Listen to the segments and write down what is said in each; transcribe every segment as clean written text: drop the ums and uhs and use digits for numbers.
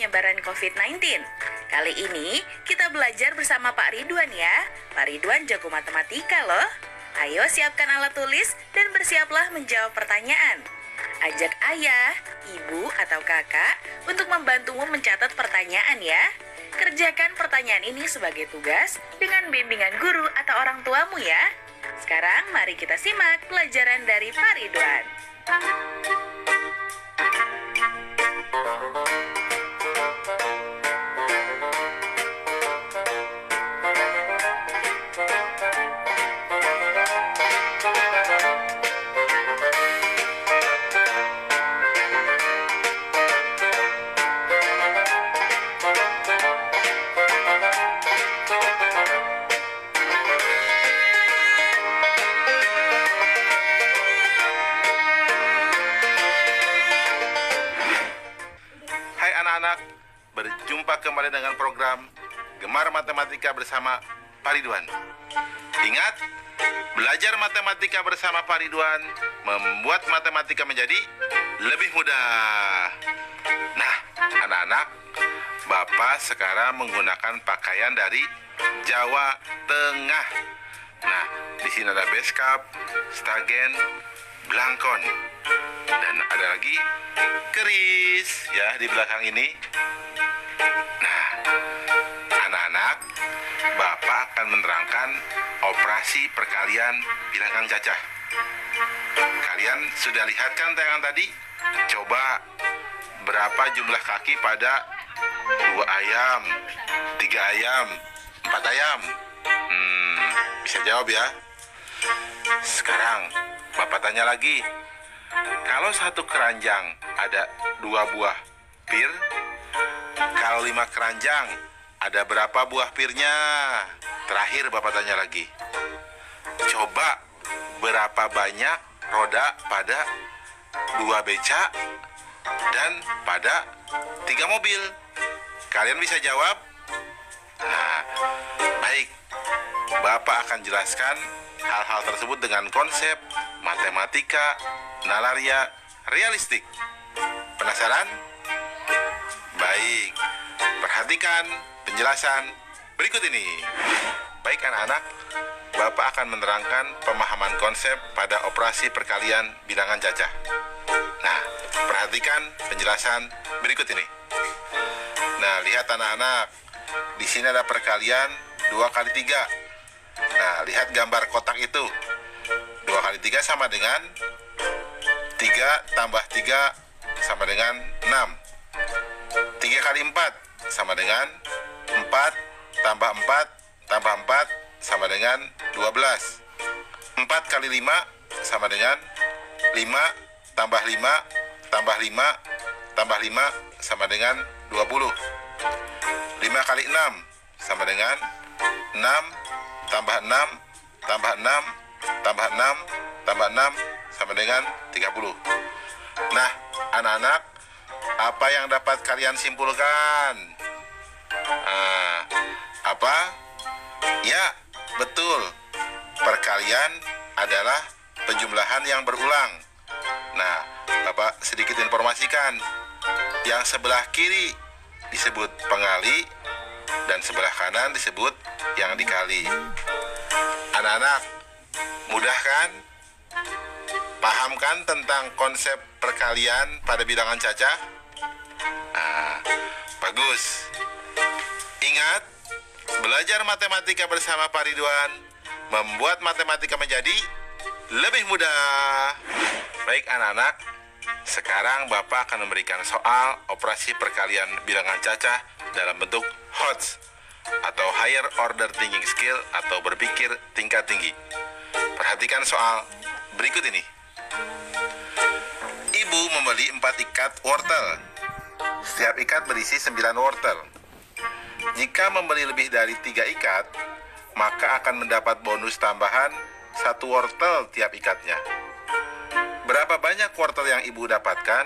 penyebaran COVID-19. Kali ini kita belajar bersama Pak Ridwan ya. Pak Ridwan jago matematika loh. Ayo siapkan alat tulis dan bersiaplah menjawab pertanyaan. Ajak ayah, ibu, atau kakak untuk membantumu mencatat pertanyaan ya. Kerjakan pertanyaan ini sebagai tugas dengan bimbingan guru atau orang tuamu ya. Sekarang mari kita simak pelajaran dari Pak Ridwan. Anak-anak, berjumpa kembali dengan program Gemar Matematika bersama Pak Ridwan. Ingat, belajar matematika bersama Pak Ridwan membuat matematika menjadi lebih mudah. Nah, anak-anak, Bapak sekarang menggunakan pakaian dari Jawa Tengah. Nah, di sini ada beskap, stagen, blangkon, dan ada lagi keris ya di belakang ini. Nah, anak-anak, Bapak akan menerangkan operasi perkalian bilangan cacah. Kalian sudah lihat kan tayangan tadi? Coba berapa jumlah kaki pada 2 ayam, 3 ayam, 4 ayam? Bisa jawab ya. Sekarang Bapak tanya lagi. Kalau satu keranjang ada 2 buah pir, kalau 5 keranjang ada berapa buah pirnya? Terakhir Bapak tanya lagi. Coba berapa banyak roda pada 2 beca dan pada 3 mobil? Kalian bisa jawab? Nah, baik. Bapak akan jelaskan hal-hal tersebut dengan konsep matematika nalaria realistik. Penasaran? Baik, perhatikan penjelasan berikut ini. Baik anak-anak, Bapak akan menerangkan pemahaman konsep pada operasi perkalian bilangan cacah. Nah, perhatikan penjelasan berikut ini. Nah, lihat anak-anak, di sini ada perkalian 2 kali 3. Nah, lihat gambar kotak itu. 2 kali 3 sama dengan 3 tambah 3 sama dengan 6. 3 kali 4 sama dengan 4 tambah 4 tambah 4 sama dengan 12. 4 kali 5 sama dengan 5 tambah 5 tambah 5 tambah 5 sama dengan 20. 5 kali 6 sama dengan 6 tambah 6 tambah 6 tambah 6 tambah 6 sama dengan 30. Nah, anak-anak, apa yang dapat kalian simpulkan? Apa? Ya, betul. Perkalian adalah penjumlahan yang berulang. Nah, Bapak sedikit informasikan. Yang sebelah kiri disebut pengali dan sebelah kanan disebut yang dikali. Anak-anak, mudah kan? Paham kan tentang konsep perkalian pada bilangan cacah? Bagus. Ingat, belajar matematika bersama Pak Ridwan membuat matematika menjadi lebih mudah. Baik anak-anak, sekarang Bapak akan memberikan soal operasi perkalian bilangan cacah dalam bentuk HOTS atau Higher Order Thinking Skill atau berpikir tingkat tinggi. Perhatikan soal berikut ini. Ibu membeli 4 ikat wortel. Setiap ikat berisi 9 wortel. Jika membeli lebih dari 3 ikat, maka akan mendapat bonus tambahan 1 wortel tiap ikatnya. Berapa banyak wortel yang ibu dapatkan?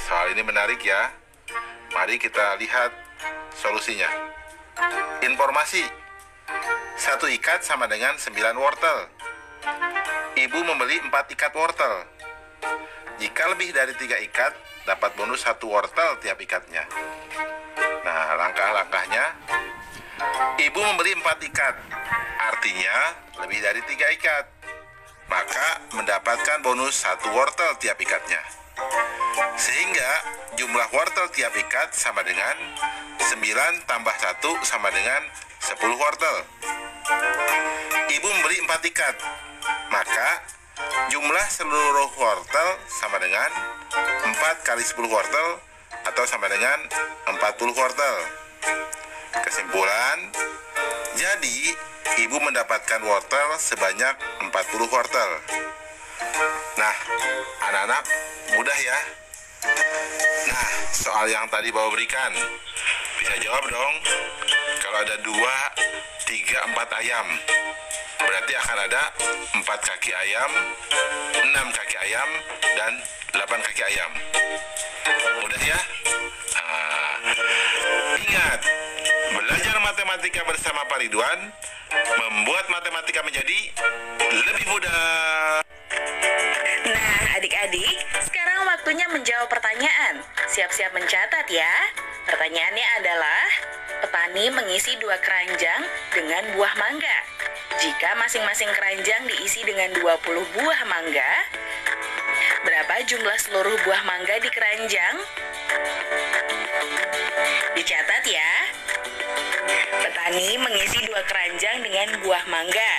Soal ini menarik ya. Mari kita lihat solusinya. Informasi. 1 ikat sama dengan 9 wortel. Ibu membeli 4 ikat wortel. Jika lebih dari 3 ikat, dapat bonus 1 wortel tiap ikatnya. Nah, langkah-langkahnya, ibu membeli 4 ikat, artinya lebih dari 3 ikat, maka mendapatkan bonus 1 wortel tiap ikatnya. Sehingga jumlah wortel tiap ikat sama dengan 9 tambah 1 sama dengan 10 wortel. Ibu membeli 4 ikat, maka jumlah seluruh wortel sama dengan 4 kali 10 wortel atau sama dengan 40 wortel. Kesimpulan, jadi ibu mendapatkan wortel sebanyak 40 wortel. Nah, anak-anak, mudah ya. Nah, soal yang tadi Bapak berikan, bisa jawab dong. Kalau ada 2, 3, 4 ayam, berarti akan ada 4 kaki ayam, 6 kaki ayam, dan 8 kaki ayam. Mudah ya? Nah, ingat, belajar matematika bersama Pak Ridwan membuat matematika menjadi lebih mudah. Nah, adik-adik, sekarang waktunya menjawab pertanyaan. Siap-siap mencatat ya. Pertanyaannya adalah, petani mengisi 2 keranjang dengan buah mangga. Jika masing-masing keranjang diisi dengan 20 buah mangga, berapa jumlah seluruh buah mangga di keranjang? Dicatat ya. Petani mengisi 2 keranjang dengan buah mangga.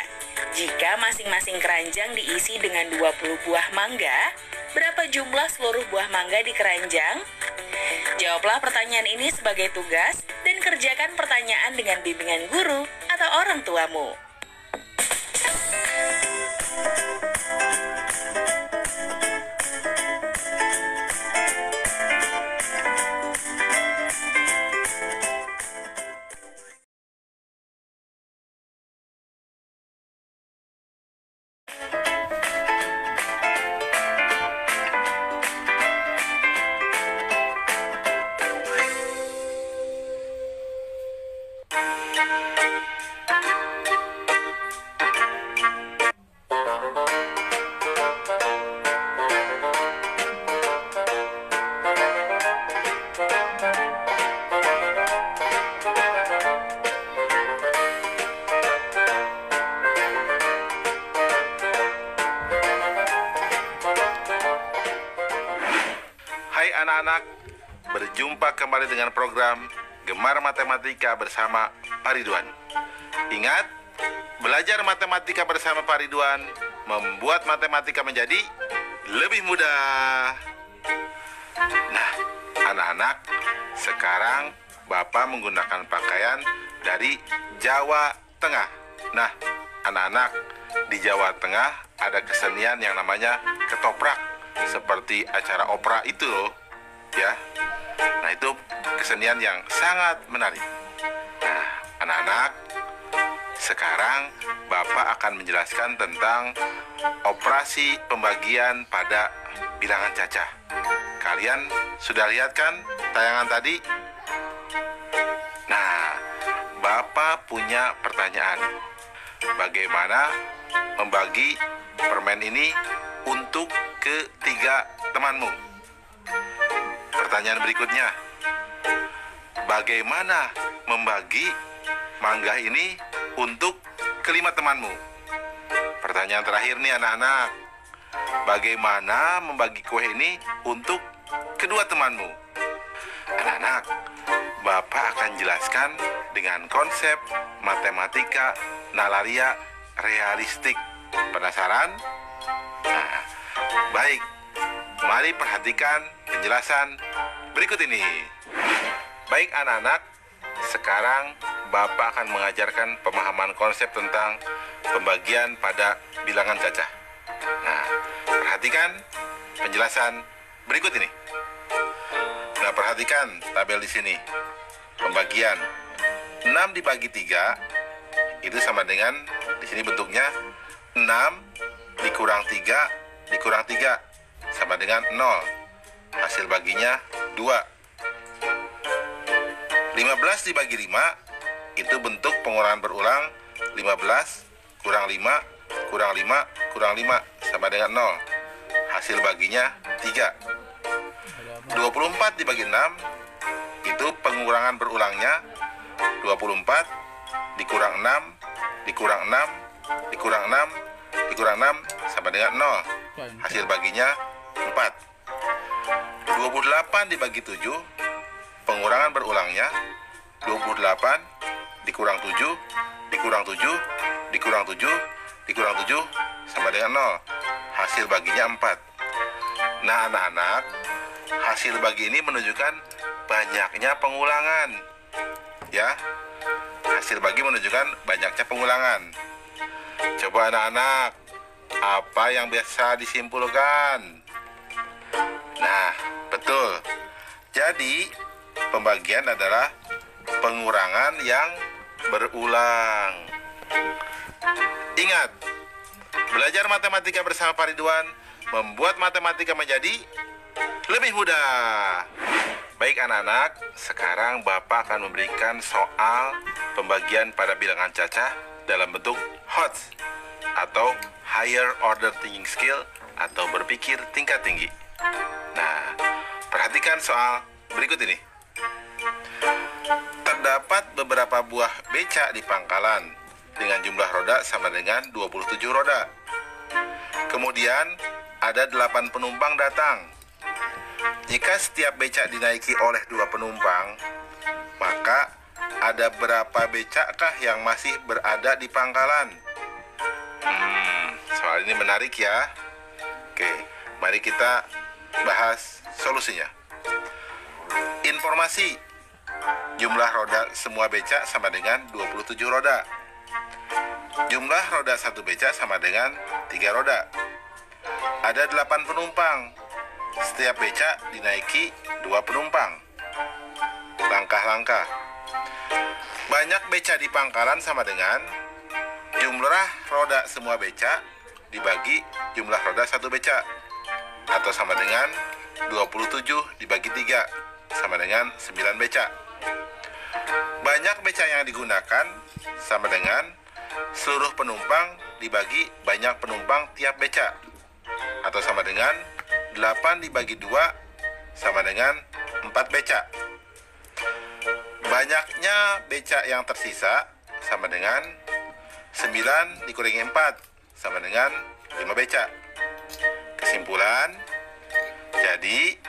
Jika masing-masing keranjang diisi dengan 20 buah mangga, berapa jumlah seluruh buah mangga di keranjang? Jawablah pertanyaan ini sebagai tugas dan kerjakan pertanyaan dengan bimbingan guru atau orang tuamu. Hai anak-anak, berjumpa kembali dengan program Gemar Matematika bersama Pak Ridwan. Ingat, belajar matematika bersama Pak Ridwan membuat matematika menjadi lebih mudah. Nah, anak-anak, sekarang Bapak menggunakan pakaian dari Jawa Tengah. Nah, anak-anak, di Jawa Tengah ada kesenian yang namanya ketoprak, seperti acara opera itu loh, ya. Nah, itu kesenian yang sangat menarik. Nah, anak-anak, sekarang Bapak akan menjelaskan tentang operasi pembagian pada bilangan cacah. Kalian sudah lihat kan tayangan tadi? Nah, Bapak punya pertanyaan. Bagaimana membagi permen ini untuk ketiga temanmu? Pertanyaan berikutnya, bagaimana membagi mangga ini untuk kelima temanmu? Pertanyaan terakhir nih anak-anak, bagaimana membagi kue ini untuk kedua temanmu? Anak-anak, Bapak akan jelaskan dengan konsep matematika nalaria realistik. Penasaran? Nah, baik, mari perhatikan penjelasan berikut ini. Baik anak-anak, sekarang Bapak akan mengajarkan pemahaman konsep tentang pembagian pada bilangan cacah. Nah, perhatikan penjelasan berikut ini. Nah, perhatikan tabel di sini. Pembagian 6 dibagi 3 itu sama dengan, di sini bentuknya 6 dikurang 3 dikurang 3 sama dengan 0. Hasil baginya 2. 15 dibagi 5 itu bentuk pengurangan berulang, 15 kurang 5 kurang 5 kurang 5 sama dengan 0. hasil baginya 3. 24 dibagi 6, itu pengurangan berulangnya 24 dikurang 6, dikurang 6, dikurang 6, dikurang 6 sama dengan 0. Hasil baginya 4. 28 dibagi 7, pengurangan berulangnya 28 dikurang 7, dikurang 7, dikurang 7, dikurang 7 sama dengan 0. Hasil baginya 4. Nah anak-anak, hasil bagi ini menunjukkan banyaknya pengulangan. Ya, hasil bagi menunjukkan banyaknya pengulangan. Coba anak-anak, apa yang biasa disimpulkan? Nah, betul. Jadi, pembagian adalah pengurangan yang berulang. Ingat, belajar matematika bersama Pak Ridwan membuat matematika menjadi lebih mudah. Baik anak-anak, sekarang Bapak akan memberikan soal pembagian pada bilangan cacah dalam bentuk HOTS atau Higher Order Thinking Skill atau berpikir tingkat tinggi. Nah, perhatikan soal berikut ini. Terdapat beberapa buah becak di pangkalan dengan jumlah roda sama dengan 27 roda. Kemudian ada 8 penumpang datang. Jika setiap becak dinaiki oleh 2 penumpang, maka ada berapa becakkah yang masih berada di pangkalan? Soal ini menarik ya. Oke, mari kita bahas solusinya. Informasi: jumlah roda semua becak sama dengan 27 roda. Jumlah roda satu becak sama dengan 3 roda. Ada 8 penumpang. Setiap becak dinaiki 2 penumpang. Langkah-langkah. Banyak becak di pangkalan sama dengan jumlah roda semua becak dibagi jumlah roda satu becak, atau sama dengan 27 dibagi 3 sama dengan 9 becak. Banyak becak yang digunakan sama dengan seluruh penumpang dibagi banyak penumpang tiap becak, atau sama dengan 8 dibagi 2 sama dengan 4 becak. Banyaknya becak yang tersisa sama dengan 9 dikurangi 4 sama dengan 5 becak. Kesimpulan, jadi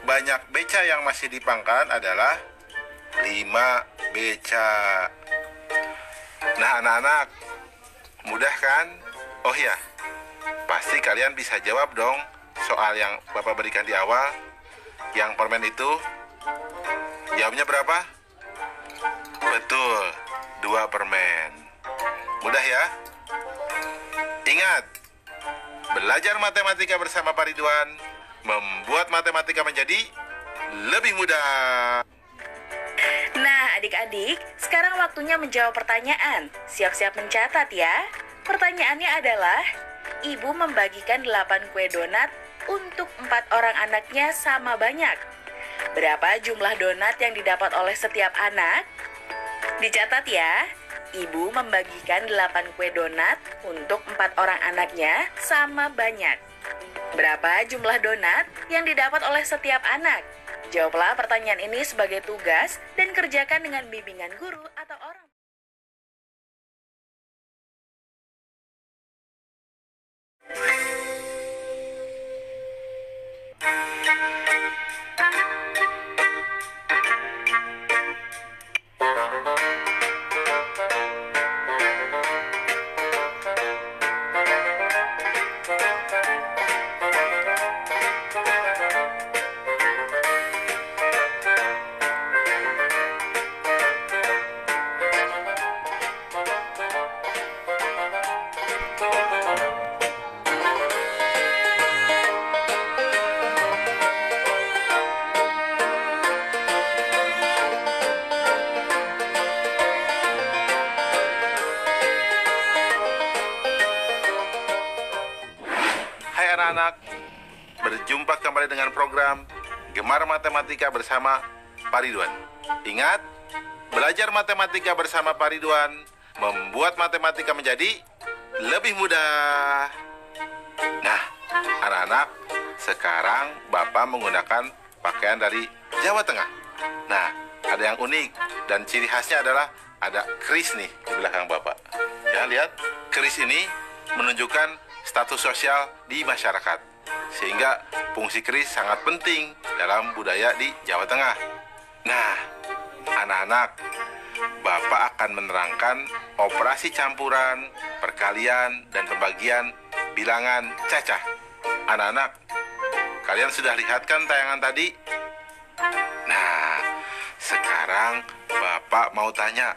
banyak becak yang masih di pangkalan adalah 5 becak. Nah anak-anak, mudah kan? Oh ya, pasti kalian bisa jawab dong soal yang Bapak berikan di awal. Yang permen itu jawabnya berapa? Betul, 2 permen. Mudah ya? Ingat, belajar matematika bersama Pak Ridwan membuat matematika menjadi lebih mudah. Nah, adik-adik, sekarang waktunya menjawab pertanyaan. Siap-siap mencatat ya. Pertanyaannya adalah, Ibu membagikan 8 kue donat untuk 4 orang anaknya sama banyak. Berapa jumlah donat yang didapat oleh setiap anak? Dicatat ya. Ibu membagikan 8 kue donat untuk 4 orang anaknya sama banyak. Berapa jumlah donat yang didapat oleh setiap anak? Jawablah pertanyaan ini sebagai tugas dan kerjakan dengan bimbingan guru atau orang. Anak-anak, berjumpa kembali dengan program Gemar Matematika bersama Pak Ridwan. Ingat, belajar matematika bersama Pak Ridwan membuat matematika menjadi lebih mudah. Nah, anak-anak, anak-anak, sekarang Bapak menggunakan pakaian dari Jawa Tengah. Nah, ada yang unik dan ciri khasnya adalah ada keris nih di belakang Bapak. Ya, lihat, keris ini menunjukkan status sosial di masyarakat. Sehingga fungsi keris sangat penting dalam budaya di Jawa Tengah. Nah, anak-anak, Bapak akan menerangkan operasi campuran, perkalian, dan pembagian bilangan cacah. Anak-anak, kalian sudah lihat kan tayangan tadi? Nah, sekarang Bapak mau tanya,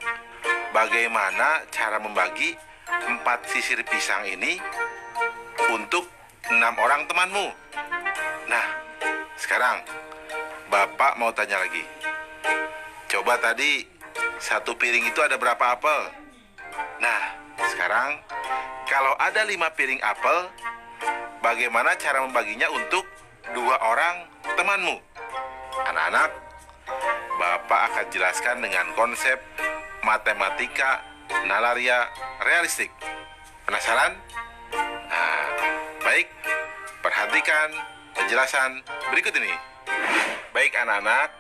bagaimana cara membagi 4 sisir pisang ini untuk 6 orang temanmu? Nah, sekarang Bapak mau tanya lagi. Coba tadi satu piring itu ada berapa apel? Nah, sekarang kalau ada 5 piring apel, bagaimana cara membaginya untuk 2 orang temanmu? Anak-anak, Bapak akan jelaskan dengan konsep matematika nalaria realistik. Penasaran? Nah, baik, perhatikan penjelasan berikut ini. Baik anak-anak,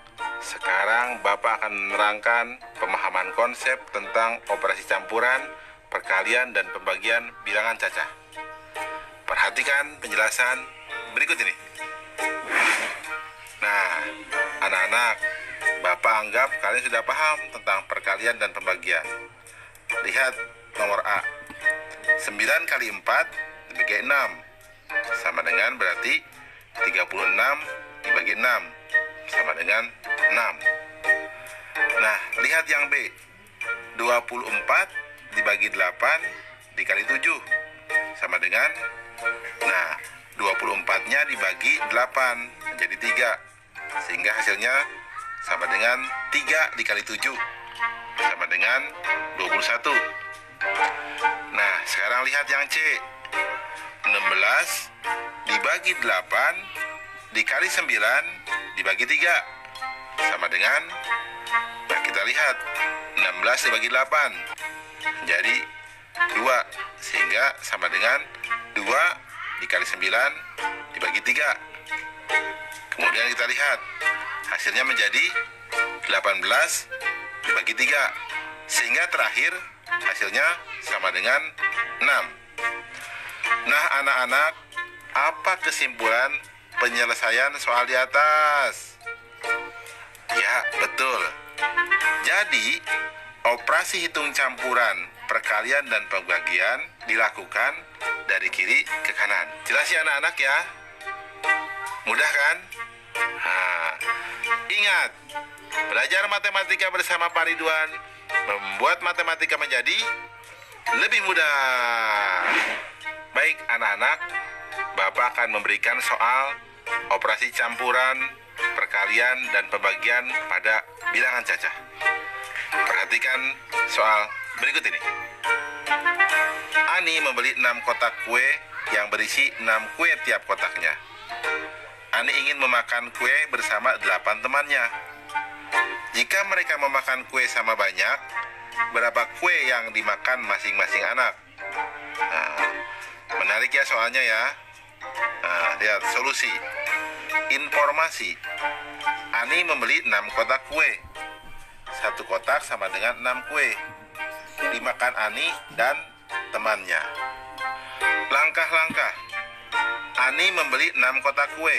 sekarang Bapak akan menerangkan pemahaman konsep tentang operasi campuran, perkalian, dan pembagian bilangan cacah. Perhatikan penjelasan berikut ini. Nah, anak-anak, Bapak anggap kalian sudah paham tentang perkalian dan pembagian. Lihat nomor A. 9 kali 4 dibagi 6 sama dengan berarti 36 dibagi 6 sama dengan 6. Nah, lihat yang B. 24 dibagi 8 dikali 7 sama dengan, nah, 24-nya dibagi 8 menjadi 3. Sehingga hasilnya sama dengan 3 dikali 7 sama dengan 21. Nah, sekarang lihat yang C. 16 dibagi 8 dikali 9 dibagi 3 sama dengan, nah kita lihat 16 dibagi 8 jadi 2, sehingga sama dengan 2 dikali 9 dibagi 3. Kemudian kita lihat hasilnya menjadi 18 dibagi 3, sehingga terakhir hasilnya sama dengan 6. Nah anak-anak, apa kesimpulan penyelesaian soal di atas? Ya, betul. Jadi, operasi hitung campuran, perkalian, dan pembagian dilakukan dari kiri ke kanan. Jelas ya anak-anak ya? Mudah kan? Nah, ingat, belajar matematika bersama Pak Ridwan membuat matematika menjadi lebih mudah. Baik anak-anak, Bapak akan memberikan soal operasi campuran, perkalian, dan pembagian pada bilangan cacah. Perhatikan soal berikut ini. Ani membeli 6 kotak kue yang berisi 6 kue tiap kotaknya. Ani ingin memakan kue bersama 8 temannya. Jika mereka memakan kue sama banyak, berapa kue yang dimakan masing-masing anak? Nah, menarik ya soalnya ya. Nah, lihat solusi. Informasi. Ani membeli 6 kotak kue. 1 kotak sama dengan 6 kue. Dimakan Ani dan temannya. Langkah-langkah. Ani membeli 6 kotak kue.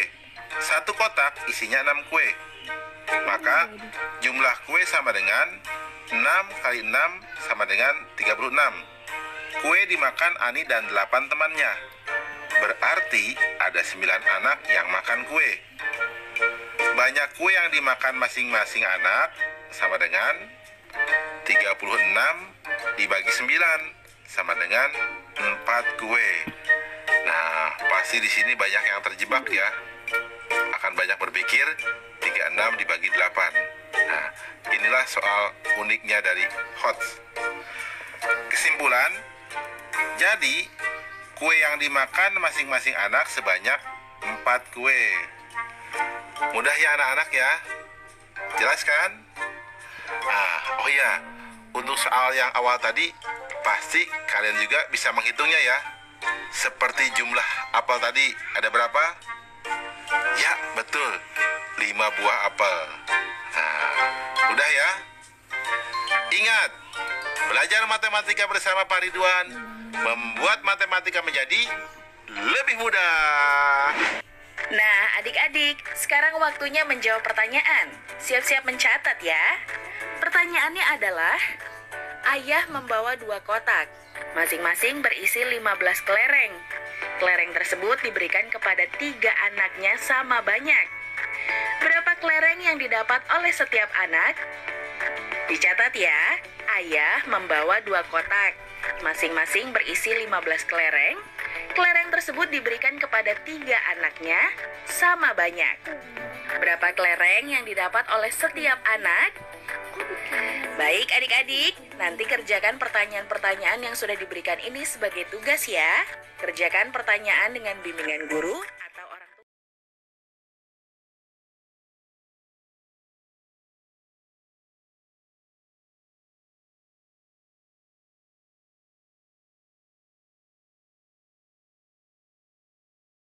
1 kotak isinya 6 kue. Maka jumlah kue sama dengan 6 kali 6 sama dengan 36. Kue dimakan Ani dan 8 temannya. Berarti ada 9 anak yang makan kue. Banyak kue yang dimakan masing-masing anak sama dengan 36 dibagi 9 sama dengan 4 kue. Nah, pasti di sini banyak yang terjebak ya. Akan banyak berpikir 36 dibagi 8. Nah, inilah soal uniknya dari HOTS. Kesimpulan, jadi kue yang dimakan masing-masing anak sebanyak 4 kue. Mudah ya anak-anak ya? Jelas kan? Nah, oh ya, untuk soal yang awal tadi, pasti kalian juga bisa menghitungnya ya. seperti jumlah apel tadi. Ada berapa? Ya, betul. 5 buah apel. Nah, udah ya. Ingat, belajar matematika bersama Pak Ridwan membuat matematika menjadi lebih mudah. Nah, adik-adik, sekarang waktunya menjawab pertanyaan. Siap-siap mencatat ya. Pertanyaannya adalah, ayah membawa 2 kotak. Masing-masing berisi 15 kelereng. Kelereng tersebut diberikan kepada 3 anaknya sama banyak. Berapa kelereng yang didapat oleh setiap anak? Dicatat ya, ayah membawa 2 kotak. Masing-masing berisi 15 kelereng. Kelereng tersebut diberikan kepada 3 anaknya sama banyak. Berapa kelereng yang didapat oleh setiap anak? Baik adik-adik, nanti kerjakan pertanyaan-pertanyaan yang sudah diberikan ini sebagai tugas ya. Kerjakan pertanyaan dengan bimbingan guru